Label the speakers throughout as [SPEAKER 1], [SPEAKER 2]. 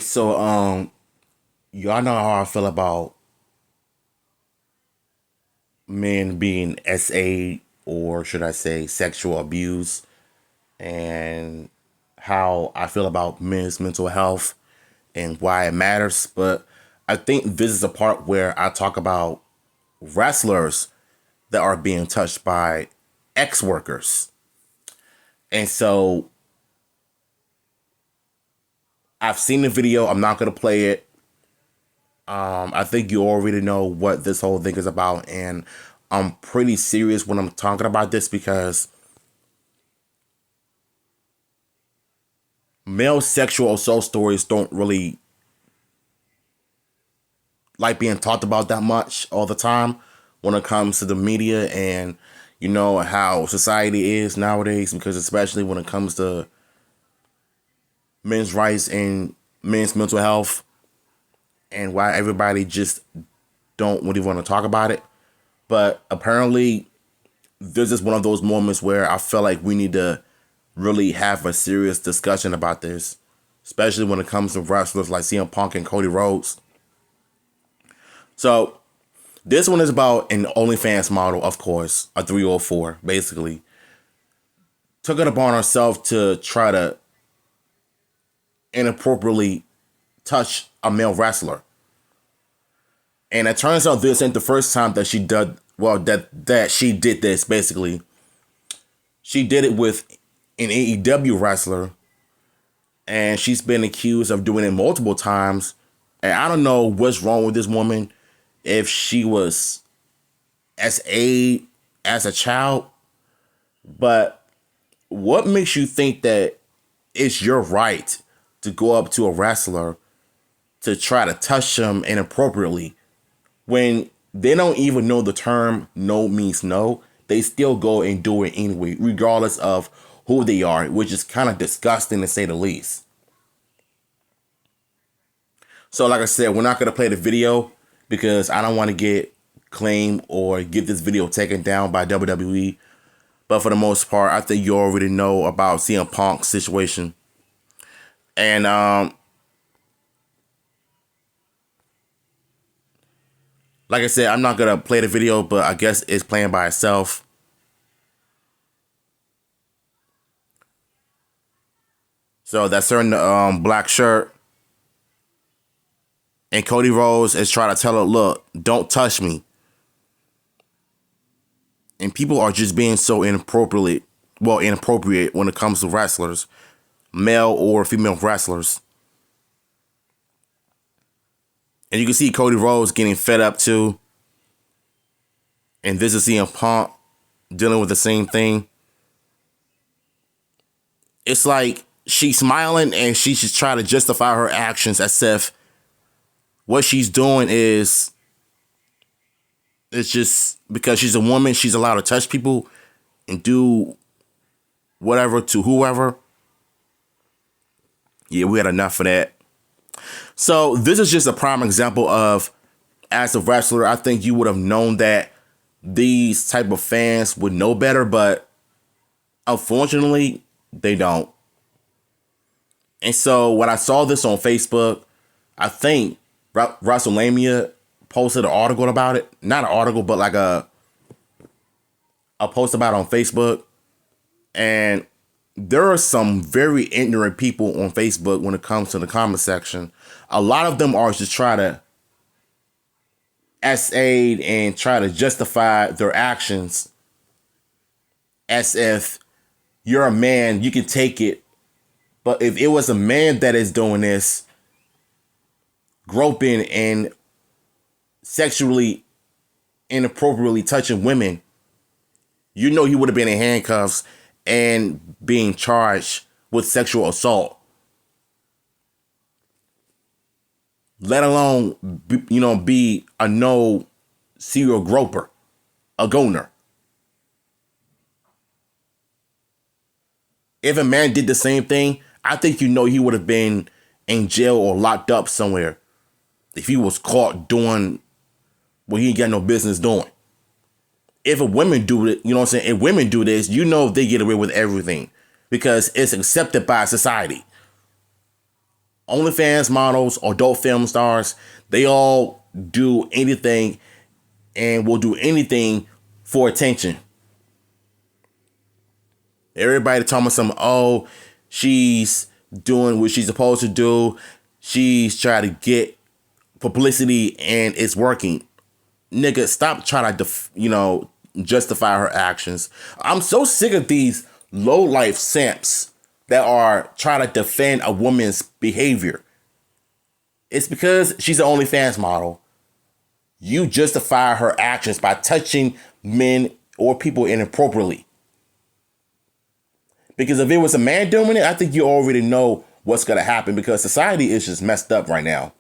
[SPEAKER 1] So, y'all know how I feel about men being SA, or should I say sexual abuse, and how I feel about men's mental health and why it matters. But I think this is a part where I talk about wrestlers that are being touched by ex workers. And so I've seen the video. I'm not going to play it. I think you already know what this whole thing is about. And I'm pretty serious when I'm talking about this because male sexual assault stories don't really like being talked about that much all the time when it comes to the media and you know how society is nowadays, because especially when it comes to men's rights and men's mental health, and why everybody just don't really want to talk about it. But apparently this is one of those moments where I feel like we need to really have a serious discussion about this, especially when it comes to wrestlers like CM Punk and Cody Rhodes. So this one is about an OnlyFans model, of course, a 304, basically. Took it upon herself to try to inappropriately touch a male wrestler. And it turns out this ain't the first time that she did, well, that she did this, basically. She did it with an AEW wrestler, and she's been accused of doing it multiple times. And I don't know what's wrong with this woman, if she was as a child, but what makes you think that it's your right to go up to a wrestler to try to touch them inappropriately when they don't even know the term no means no? They still go and do it anyway, regardless of who they are, which is kind of disgusting to say the least. So like I said, we're not going to play the video because I don't want to get claimed or get this video taken down by WWE. But for the most part, I think you already know about CM Punk's situation. And like I said, I'm not going to play the video, but I guess it's playing by itself. So that's her in the black shirt. And Cody Rhodes is trying to tell her, look, don't touch me. And people are just being so inappropriate when it comes to wrestlers, male or female wrestlers. And you can see Cody Rhodes getting fed up too. And this is CM Punk dealing with the same thing. It's like she's smiling and she's just trying to justify her actions as if what she's doing is, it's just because she's a woman, she's allowed to touch people and do whatever to whoever. Yeah, we had enough of that. So this is just a prime example of, as a wrestler, I think you would have known that these type of fans would know better, but unfortunately, they don't. And so when I saw this on Facebook, I think WrestleMania posted an article about it. Not an article, but like a post about it on Facebook. And there are some very ignorant people on Facebook when it comes to the comment section. A lot of them are just try to essay and try to justify their actions as if you're a man, you can take it. But if it was a man that is doing this, groping and sexually inappropriately touching women, you know he would have been in handcuffs and being charged with sexual assault. Let alone, be a no serial groper, a goner. If a man did the same thing, I think he would have been in jail or locked up somewhere if he was caught doing what he ain't got no business doing. If a women do it, if women do this, they get away with everything because it's accepted by society. OnlyFans models, adult film stars, they all do anything and will do anything for attention. Everybody talking about something, oh, she's doing what she's supposed to do. She's trying to get publicity and it's working. Nigga, stop trying to, justify her actions. I'm so sick of these low life simps that are trying to defend a woman's behavior. It's because she's an OnlyFans model. You justify her actions by touching men or people inappropriately. Because if it was a man doing it, I think you already know what's going to happen because society is just messed up right now.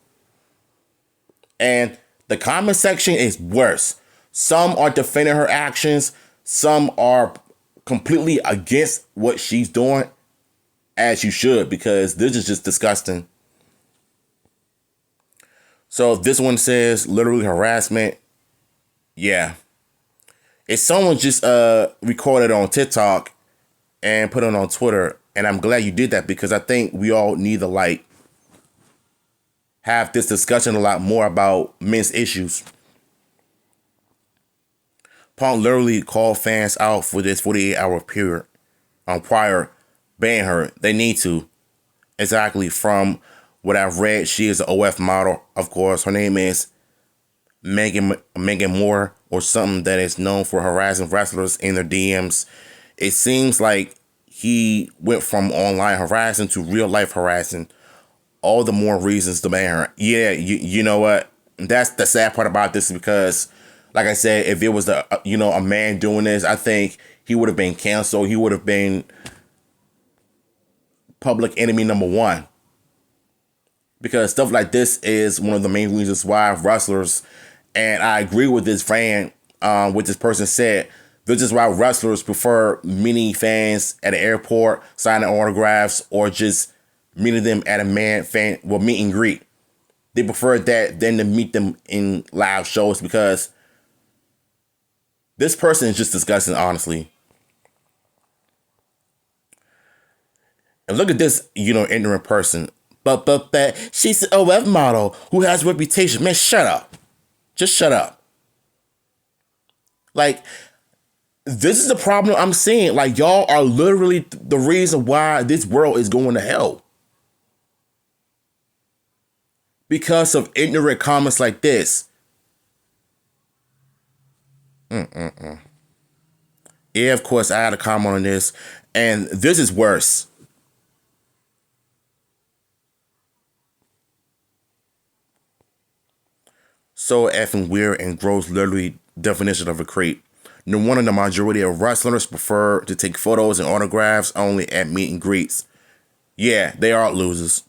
[SPEAKER 1] And the comment section is worse. Some are defending her actions. Some are completely against what she's doing, as you should, because this is just disgusting. So this one says literally harassment. Yeah. If someone just recorded on TikTok and put it on Twitter, and I'm glad you did that because I think we all need to have this discussion a lot more about men's issues. Punk literally called fans out for this 48-hour period prior banning her. They need to. Exactly. From what I've read, she is an OF model, of course. Her name is Megan Moore, or something that is known for harassing wrestlers in their DMs. It seems like he went from online harassing to real life harassing. All the more reasons to ban her. Yeah, you know what? That's the sad part about this because, like I said, if it was a man doing this, I think he would have been canceled. He would have been public enemy number one. Because stuff like this is one of the main reasons why wrestlers, and I agree with this fan, what this person said, this is why wrestlers prefer meeting fans at an airport, signing autographs, or just meeting them at a meet and greet. They prefer that than to meet them in live shows because this person is just disgusting, honestly. And look at this, ignorant person. But she's an OF model who has a reputation. Man, shut up. Just shut up. This is the problem I'm seeing. Y'all are literally the reason why this world is going to hell. Because of ignorant comments like this. Yeah, of course, I had a comment on this. And this is worse. So effing weird and gross, literally definition of a creep. No wonder the majority of wrestlers prefer to take photos and autographs only at meet and greets. Yeah, they are losers.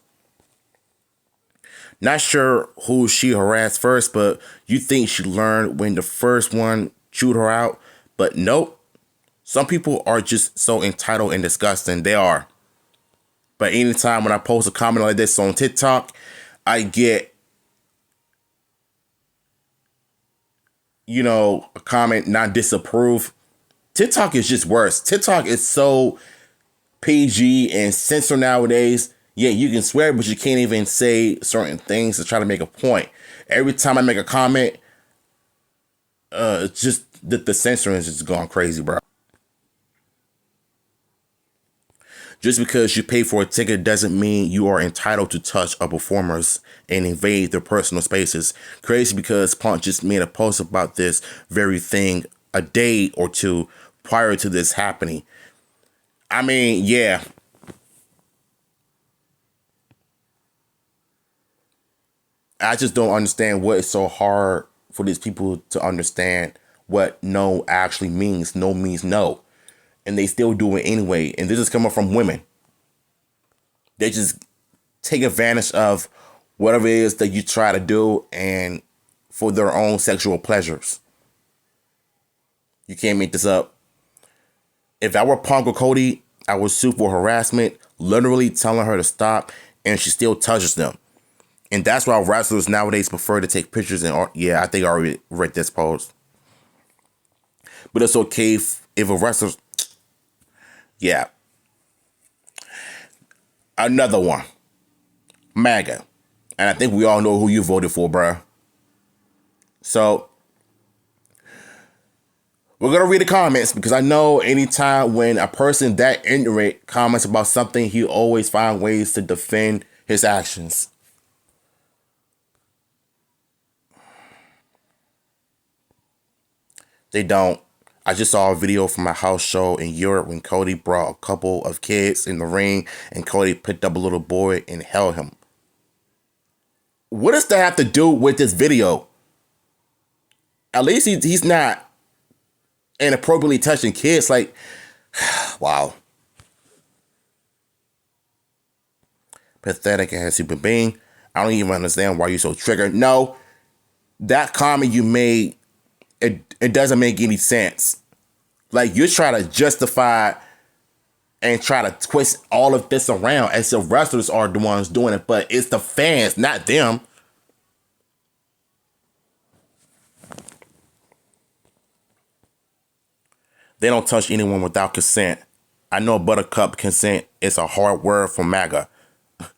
[SPEAKER 1] Not sure who she harassed first, but you think she learned when the first one chewed her out. But nope. Some people are just so entitled and disgusting. They are. But anytime when I post a comment like this on TikTok, I get a comment not disapprove. TikTok is just worse. TikTok is so PG and censored nowadays. Yeah, you can swear, but you can't even say certain things to try to make a point. Every time I make a comment, it's just the censoring is just going crazy, bro. Just because you pay for a ticket doesn't mean you are entitled to touch a performers and invade their personal spaces. Crazy because Punk just made a post about this very thing a day or two prior to this happening. I mean, yeah. I just don't understand what is so hard for these people to understand what no actually means. No means no. And they still do it anyway. And this is coming from women. They just take advantage of whatever it is that you try to do and for their own sexual pleasures. You can't make this up. If I were Punk or Cody, I would sue for harassment, literally telling her to stop, and she still touches them. And that's why wrestlers nowadays prefer to take pictures and yeah, I think I already read this post. But it's okay if a wrestler, yeah. Another one. MAGA. And I think we all know who you voted for, bruh. So we're going to read the comments because I know anytime when a person that ignorant comments about something, he always finds ways to defend his actions. They don't. I just saw a video from a house show in Europe when Cody brought a couple of kids in the ring and Cody picked up a little boy and held him. What does that have to do with this video? At least he's not inappropriately touching kids. Like, wow. Pathetic as human being. I don't even understand why you're so triggered. No, that comment you made, it doesn't make any sense. Like, you're trying to justify and try to twist all of this around as if wrestlers are the ones doing it, but it's the fans, not them. They don't touch anyone without consent. I know buttercup consent is a hard word for MAGA.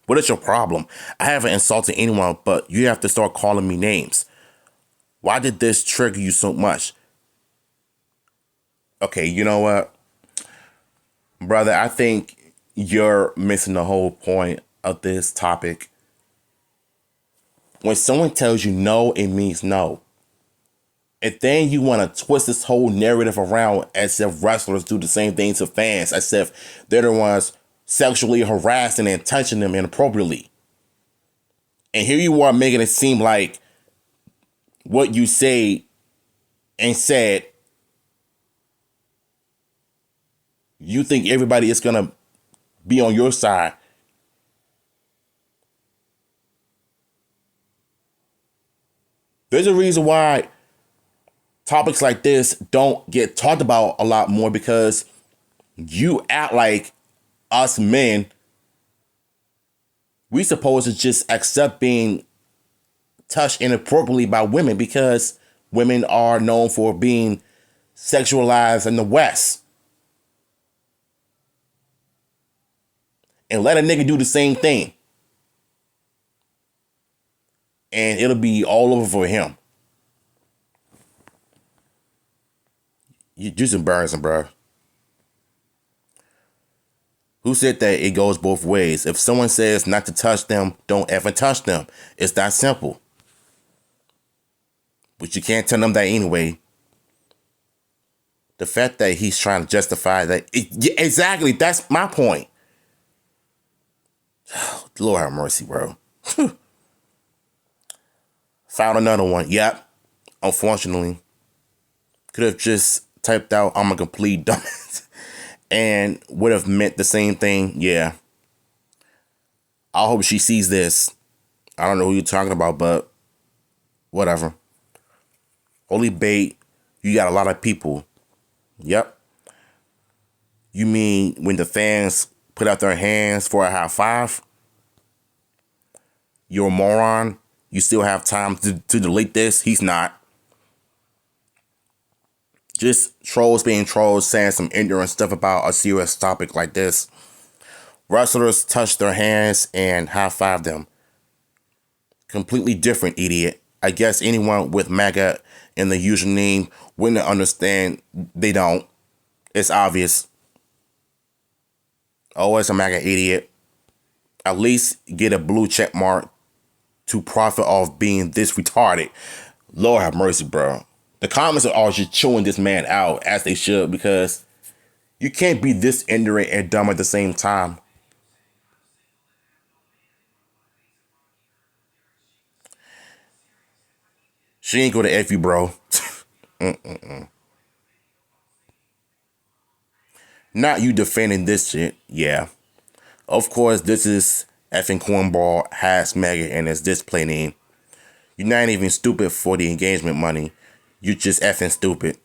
[SPEAKER 1] What is your problem? I haven't insulted anyone, but you have to start calling me names. Why did this trigger you so much? Okay, you know what? Brother, I think you're missing the whole point of this topic. When someone tells you no, it means no. And then you want to twist this whole narrative around as if wrestlers do the same thing to fans, as if they're the ones sexually harassing and touching them inappropriately. And here you are making it seem like what you say and said, you think everybody is going to be on your side. There's a reason why topics like this don't get talked about a lot more, because you act like us men, we supposed to just accept being touched inappropriately by women because women are known for being sexualized in the West. And let a nigga do the same thing, and it'll be all over for him. You're just embarrassing, bro. Who said that it goes both ways? If someone says not to touch them, don't ever touch them. It's that simple. But you can't tell them that anyway. The fact that he's trying to justify that. Exactly, that's my point. Lord have mercy, bro. Found another one. Yep. Unfortunately. Could have just typed out, I'm a complete dumbass. And would have meant the same thing. Yeah. I hope she sees this. I don't know who you're talking about, but whatever. Holy bait. You got a lot of people. Yep. You mean when the fans put out their hands for a high five? You're a moron. You still have time to delete this? He's not. Just trolls being trolls, saying some ignorant stuff about a serious topic like this. Wrestlers touch their hands and high five them. Completely different, idiot. I guess anyone with MAGA in the username wouldn't understand. They don't. It's obvious. Always a MAGA idiot. At least get a blue check mark to profit off being this retarded. Lord have mercy, bro. The comments are all just chewing this man out, as they should, because you can't be this ignorant and dumb at the same time. She ain't gonna F you, bro. Not you defending this shit. Yeah. Of course, this is effing cornball has MAGA in his display name. You're not even stupid for the engagement money. You just effing stupid.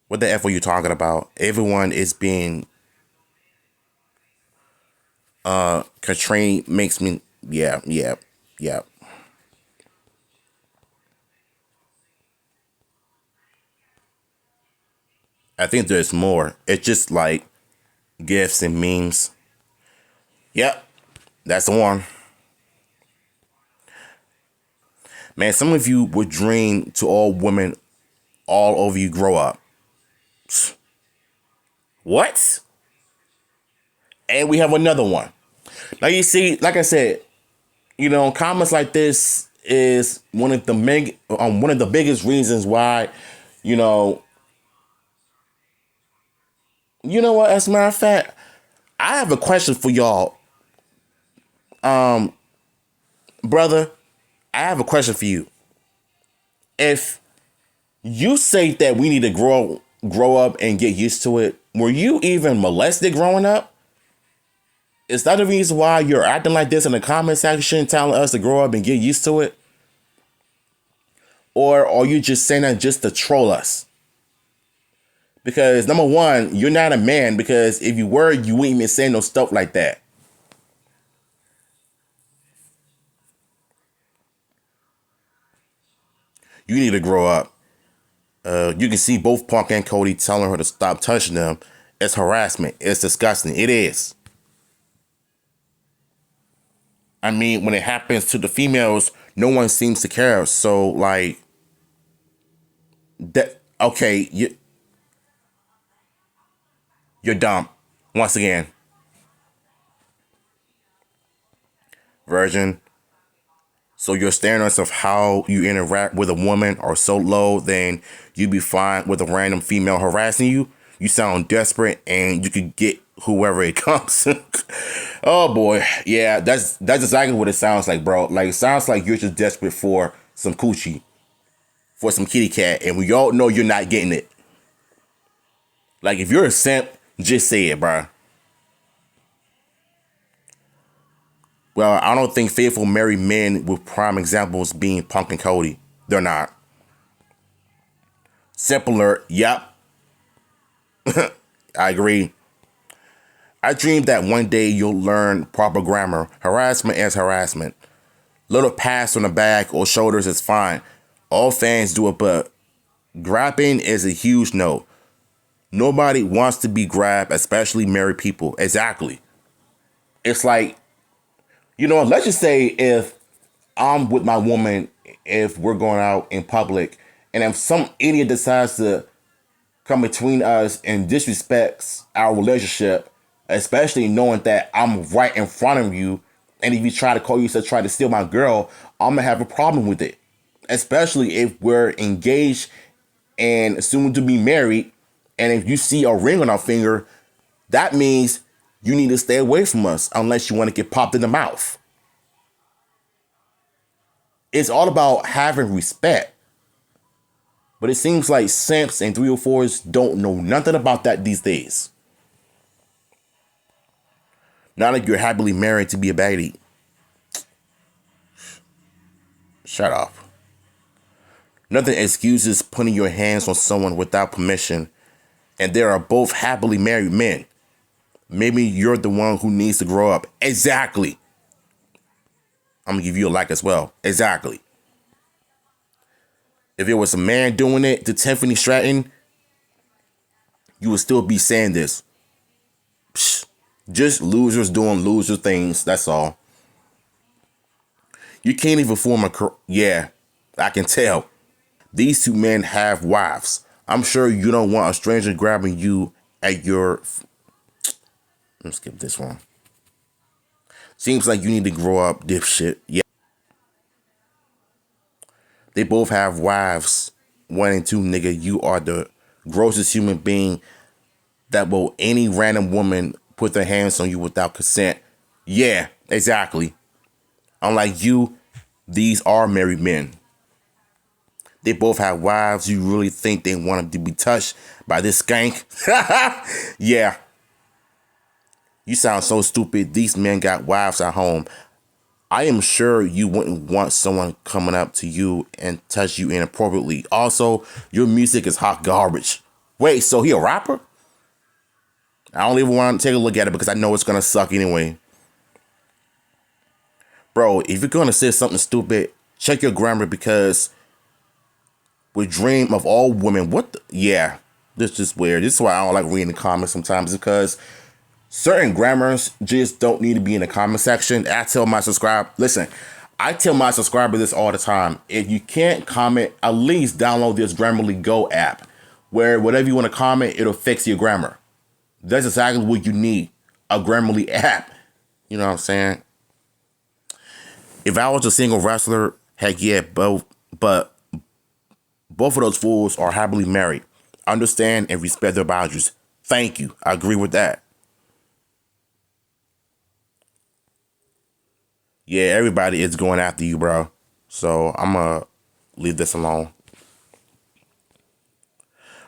[SPEAKER 1] What the F are you talking about? Everyone is being Katrine makes me yeah. I think there's more. It's just like gifs and memes. Yep, that's the one. Man, some of you would dream to all women all over you grow up. What? And we have another one. Now you see, like I said, comments like this is one of the biggest reasons why, you know, what? As a matter of fact, I have a question for y'all, brother. I have a question for you. If you say that we need to grow up and get used to it, were you even molested growing up? Is that the reason why you're acting like this in the comment section, telling us to grow up and get used to it? Or are you just saying that just to troll us? Because number one, you're not a man, because if you were, you wouldn't even say no stuff like that. You need to grow up. You can see both Punk and Cody telling her to stop touching them. It's harassment. It's disgusting. It is. I mean, when it happens to the females, no one seems to care. So, like, that. Okay, you're dumb. Once again, virgin. So your standards of how you interact with a woman are so low, then you'd be fine with a random female harassing you. You sound desperate, and you could get whoever it comes. Oh boy, yeah, that's exactly what it sounds like, bro. Like, it sounds like you're just desperate for some coochie, for some kitty cat, and we all know you're not getting it. Like, if you're a simp, just say it, bro. Well, I don't think faithful married men with prime examples being Punk and Cody. They're not. Simple alert. Yep. I agree. I dream that one day you'll learn proper grammar. Harassment is harassment. Little pass on the back or shoulders is fine. All fans do it, but grabbing is a huge no. Nobody wants to be grabbed, especially married people. Exactly. It's like, let's just say if I'm with my woman, if we're going out in public, and if some idiot decides to come between us and disrespects our relationship, especially knowing that I'm right in front of you, and if you try to call you to try to steal my girl, I'm gonna have a problem with it. Especially if we're engaged and soon to be married, and if you see a ring on our finger, that means you need to stay away from us unless you want to get popped in the mouth. It's all about having respect. But it seems like simps and 304s don't know nothing about that these days. Not like you're happily married to be a baddie. Shut up. Nothing excuses putting your hands on someone without permission, and they are both happily married men. Maybe you're the one who needs to grow up. Exactly. I'm gonna give you a like as well. Exactly. If it was a man doing it to Tiffany Stratton, you would still be saying this. Psh, just losers doing loser things. That's all. You can't even form a yeah, I can tell. These two men have wives. I'm sure you don't want a stranger grabbing you at your... Let's skip this one. Seems like you need to grow up, dipshit. Yeah. They both have wives. 1 and 2, nigga. You are the grossest human being that will any random woman put their hands on you without consent. Yeah, exactly. Unlike you, these are married men. They both have wives. You really think they want to be touched by this skank? Yeah. You sound so stupid. These men got wives at home. I am sure you wouldn't want someone coming up to you and touch you inappropriately. Also, your music is hot garbage. Wait, so he a rapper? I don't even want to take a look at it because I know it's going to suck anyway. Bro, if you're going to say something stupid, check your grammar, because we dream of all women. What the? Yeah, this is weird. This is why I don't like reading the comments sometimes, because Certain grammars just don't need to be in the comment section. I tell my subscriber this all the time. If you can't comment, at least download this Grammarly Go app, where whatever you want to comment, it'll fix your grammar. That's exactly what you need, a Grammarly app. You know what I'm saying? If I was a single wrestler, heck yeah, but both of those fools are happily married. Understand and respect their boundaries. Thank you. I agree with that. Yeah, everybody is going after you, bro. So I'm going to leave this alone.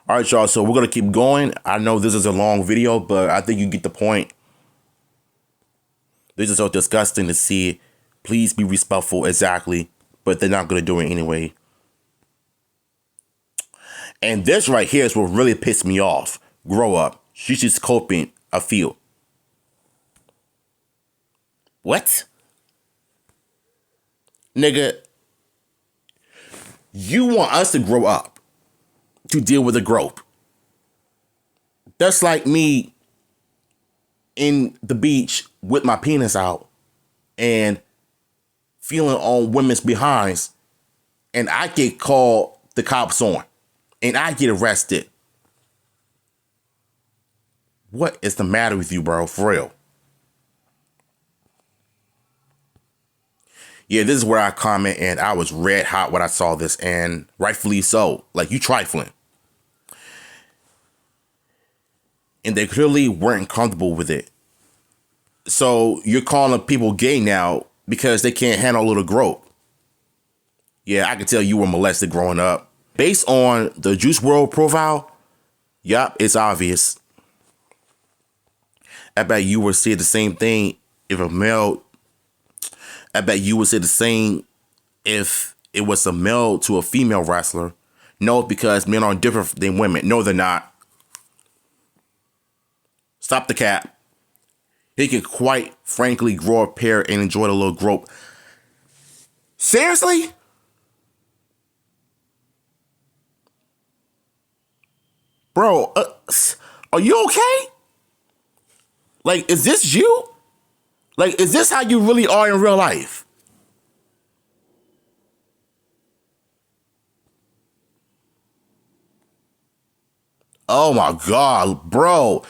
[SPEAKER 1] All right, y'all. So we're going to keep going. I know this is a long video, but I think you get the point. This is so disgusting to see. Please be respectful. Exactly. But they're not going to do it anyway. And this right here is what really pissed me off. Grow up. She's just coping a few. What? Nigga, you want us to grow up to deal with a grope. That's like me in the beach with my penis out and feeling on women's behinds, and I get called the cops on and I get arrested. What is the matter with you, bro? For real. Yeah, this is where I comment, and I was red hot when I saw this, and rightfully so. Like, you trifling. And they clearly weren't comfortable with it. So you're calling people gay now because they can't handle a little grope. Yeah, I can tell you were molested growing up. Based on the Juice WRLD profile, yup, it's obvious. I bet you would say the same thing if a male... I bet you would say the same if it was a male to a female wrestler. No, because men are different than women. No, they're not. Stop the cap. He can quite frankly grow a pair and enjoy the little grope. Seriously? Bro, are you okay? Like, is this you? Like, is this how you really are in real life? Oh my God, bro.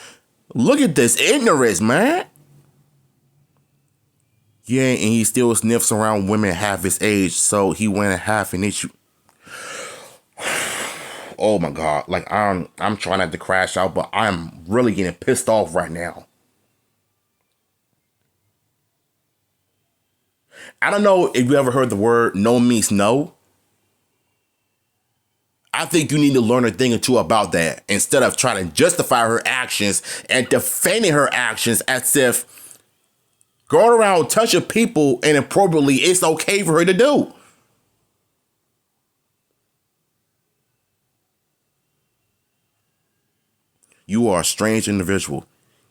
[SPEAKER 1] Look at this ignorance, man. Yeah, and he still sniffs around women half his age, so he went half an issue. Oh my God. Like, I'm trying not to crash out, but I'm really getting pissed off right now. I don't know if you ever heard the word no means no. I think you need to learn a thing or two about that instead of trying to justify her actions and defending her actions as if going around touching people inappropriately, it's okay for her to do. You are a strange individual.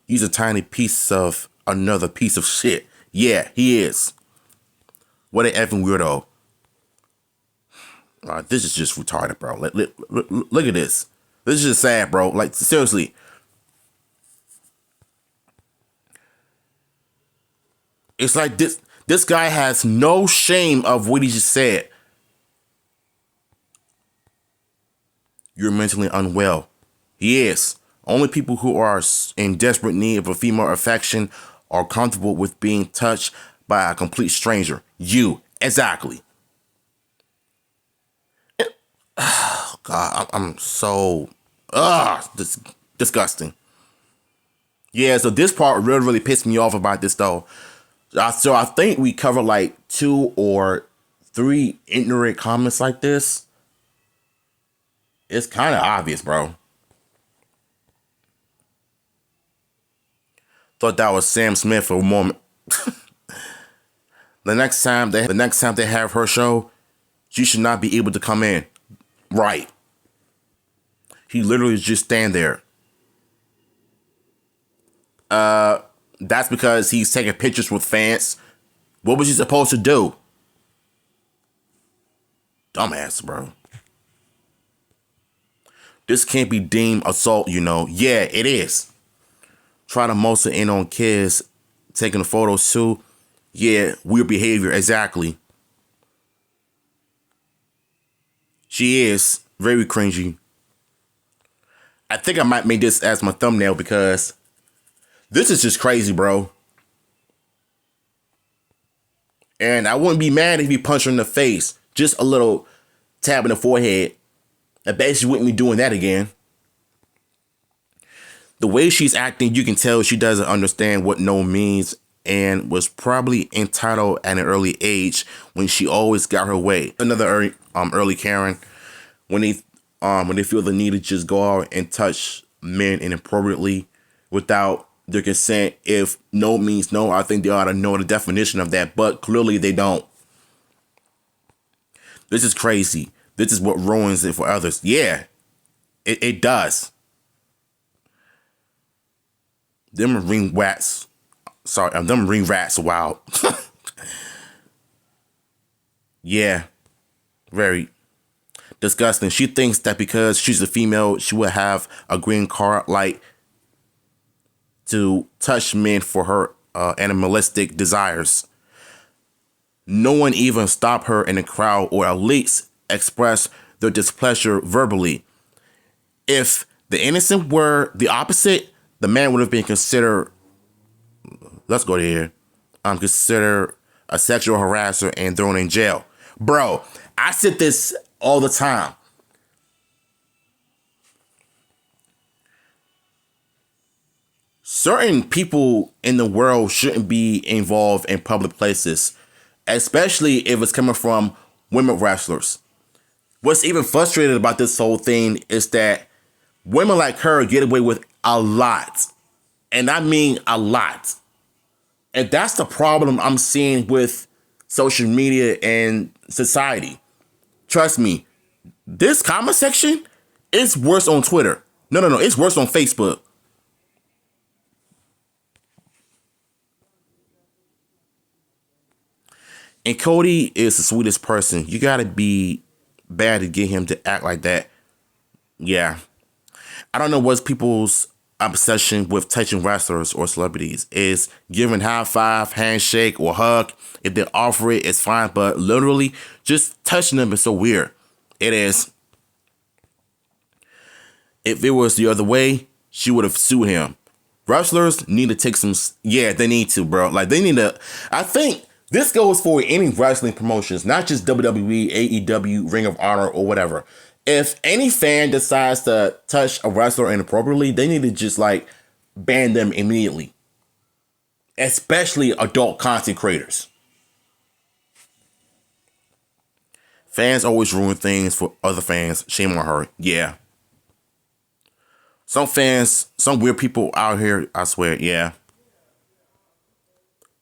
[SPEAKER 1] He's a tiny piece of another piece of shit. Yeah, he is. What an effing weirdo. This is just retarded, bro. Look at this. This is just sad, bro. Like, seriously. It's like this guy has no shame of what he just said. You're mentally unwell. He is. Only people who are in desperate need of a female affection are comfortable with being touched by a complete stranger. You. Exactly. Oh, God, I'm so... disgusting. Yeah, so this part really pissed me off about this, though. So I think we covered like 2 or 3 ignorant comments like this. It's kind of obvious, bro. Thought that was Sam Smith for a moment. The next time they have her show, she should not be able to come in. Right. He literally just stand there. That's because he's taking pictures with fans. What was he supposed to do? Dumbass, bro. This can't be deemed assault, you know. Yeah, it is. try to muscle in on kids taking the photos too. Yeah, weird behavior, exactly. She is very cringy. I think I might make this as my thumbnail because this is just crazy, bro. And I wouldn't be mad if you punched her in the face. Just a little tap in the forehead. I bet she wouldn't be doing that again. The way she's acting, you can tell she doesn't understand what no means and was probably entitled at an early age when she always got her way. Another early Karen, when they feel the need to just go out and touch men inappropriately without their consent. If no means no, I think they ought to know the definition of that, but clearly they don't. This is crazy. This is what ruins it for others. Yeah, it does. Them ring rats. Sorry, them ring rats are wild. Yeah, very disgusting. She thinks that because she's a female, she would have a green card like to touch men for her animalistic desires. No one even stopped her in the crowd or at least expressed their displeasure verbally. If the innocent were the opposite, the man would have been considered, let's go to here, considered a sexual harasser and thrown in jail. Bro, I said this all the time. Certain people in the world shouldn't be involved in public places, especially if it's coming from women wrestlers. What's even frustrating about this whole thing is that women like her get away with a lot. And I mean a lot. And that's the problem I'm seeing with social media and society. Trust me, this comment section is worse on Twitter. No, it's worse on Facebook. And Cody is the sweetest person. You gotta be bad to get him to act like that. Yeah. I don't know what's people's obsession with touching wrestlers or celebrities. Is giving high five, handshake, or hug. If they offer it, it's fine. But literally, just touching them is so weird. It is. If it was the other way, she would have sued him. Wrestlers need to take some. Yeah, they need to, bro. Like, they need to. I think this goes for any wrestling promotions, not just WWE, AEW, Ring of Honor, or whatever. If any fan decides to touch a wrestler inappropriately, they need to just like ban them immediately. Especially adult content creators. Fans always ruin things for other fans. Shame on her. Yeah. Some fans, some weird people out here, I swear, yeah.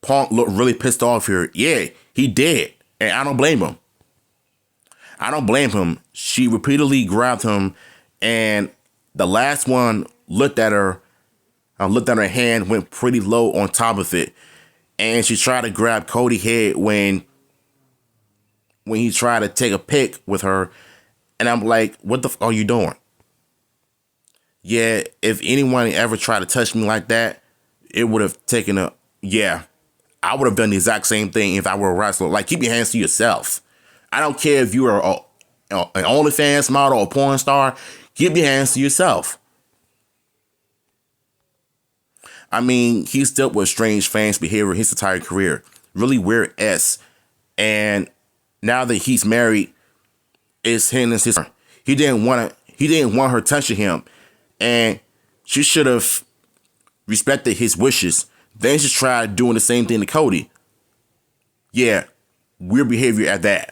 [SPEAKER 1] Punk looked really pissed off here. Yeah, he did. And I don't blame him. I don't blame him. She repeatedly grabbed him, and the last one looked at her hand, went pretty low on top of it, and she tried to grab Cody's head when he tried to take a pic with her, and I'm like, what the f are you doing? Yeah, if anyone ever tried to touch me like that, it would have taken a, yeah, I would have done the exact same thing if I were a wrestler. Like, keep your hands to yourself. I don't care if you are an Onlyfans model or porn star. Keep your hands to yourself. I mean, he's dealt with strange fans' behavior his entire career. Really weird S. And now that he's married, it's him and his. He didn't want her touching him, and she should have respected his wishes. Then she tried doing the same thing to Cody. Yeah, weird behavior at that.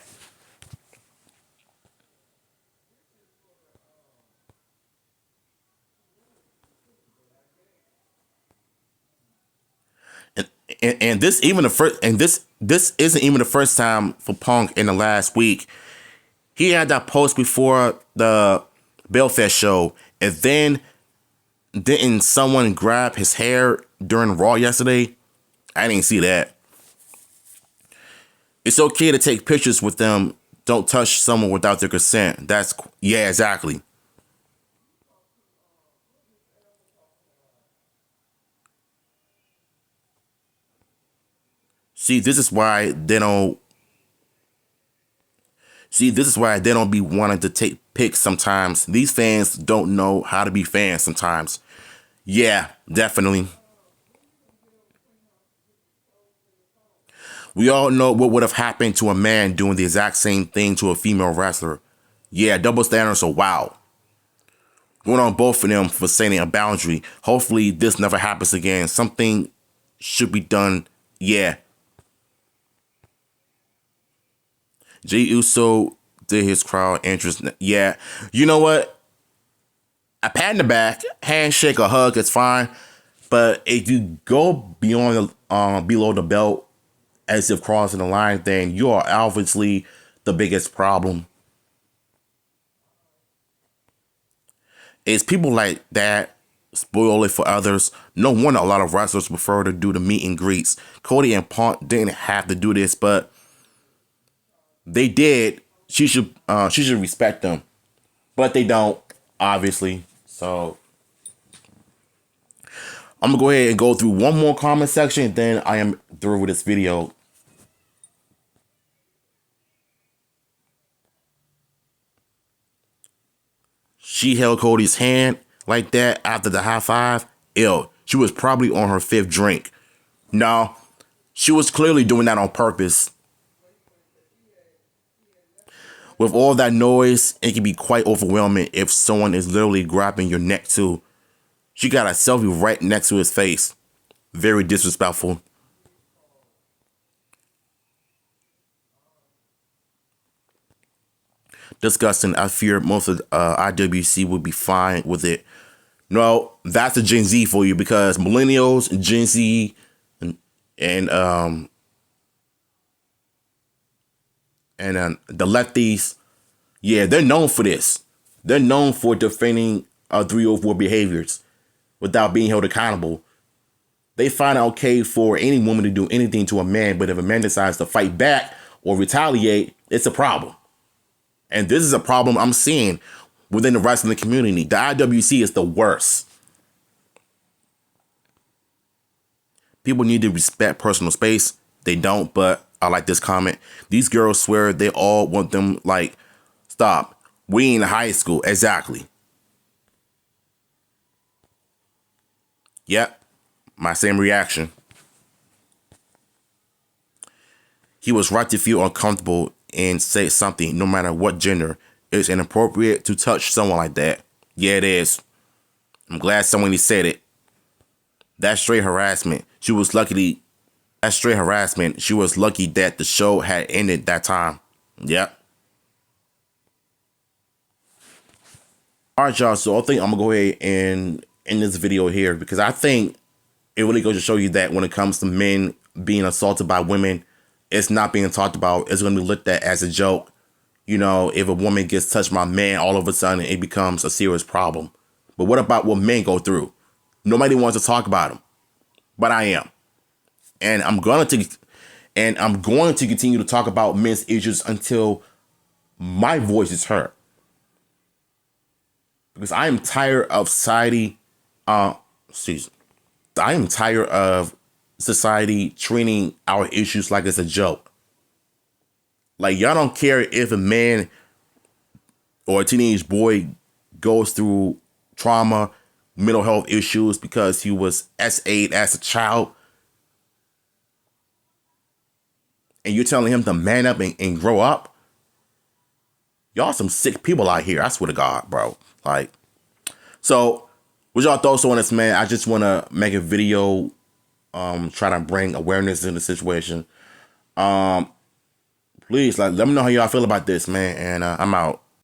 [SPEAKER 1] And this isn't even the first time for Punk in the last week. He had that post before the Belfast show, and then didn't someone grab his hair during Raw yesterday? I didn't see that. It's okay to take pictures with them. Don't touch someone without their consent. Yeah, exactly. See, this is why they don't. See, this is why they don't be wanting to take pics sometimes. These fans don't know how to be fans sometimes. Yeah, definitely. We all know what would have happened to a man doing the exact same thing to a female wrestler. Yeah, double standards are wild. Going on both of them for setting a boundary. Hopefully this never happens again. Something should be done. Yeah. Jey Uso did his crowd interest. Yeah. You know what? A pat in the back, handshake or hug is fine. But if you go beyond below the belt as if crossing the line, then you are obviously the biggest problem. It's people like that spoil it for others. No wonder a lot of wrestlers prefer to do the meet and greets. Cody and Punk didn't have to do this, but they did. She should respect them, but they don't, obviously. So I'm gonna go ahead and go through one more comment section, and then I am through with this video. She held Cody's hand like that after the high five. Ew, she was probably on her 5th drink. No, she was clearly doing that on purpose. With all that noise, it can be quite overwhelming if someone is literally grabbing your neck too. She got a selfie right next to his face. Very disrespectful. Disgusting. I fear most of IWC would be fine with it. No, that's a Gen Z for you, because millennials, Gen Z, and the lefties, yeah, they're known for this. They're known for defending 304 behaviors without being held accountable. They find it okay for any woman to do anything to a man, but if a man decides to fight back or retaliate, it's a problem. And this is a problem I'm seeing within the wrestling community. The IWC is the worst. People need to respect personal space. They don't, but I like this comment. These girls swear they all want them, like, stop. We in high school. Exactly. Yep. My same reaction. He was right to feel uncomfortable and say something, no matter what gender. It's inappropriate to touch someone like that. Yeah, it is. I'm glad somebody said it. That's straight harassment. That's straight harassment. She was lucky that the show had ended that time. Yep. Alright, y'all. So I think I'm going to go ahead and end this video here, because I think it really goes to show you that when it comes to men being assaulted by women, it's not being talked about. It's going to be looked at as a joke. You know, if a woman gets touched by a man, all of a sudden it becomes a serious problem. But what about what men go through? Nobody wants to talk about them, but I am, and I'm going to continue to talk about men's issues until my voice is heard, because I am tired of society. I am tired of society treating our issues like it's a joke. Like, y'all don't care if a man or a teenage boy goes through trauma, mental health issues because he was SA'd as a child, and you're telling him to man up and grow up. Y'all some sick people out here. I swear to God, bro. Like, so what y'all thoughts on this, man? I just want to make a video, try to bring awareness in the situation. Please, like, let me know how y'all feel about this, man. And I'm out.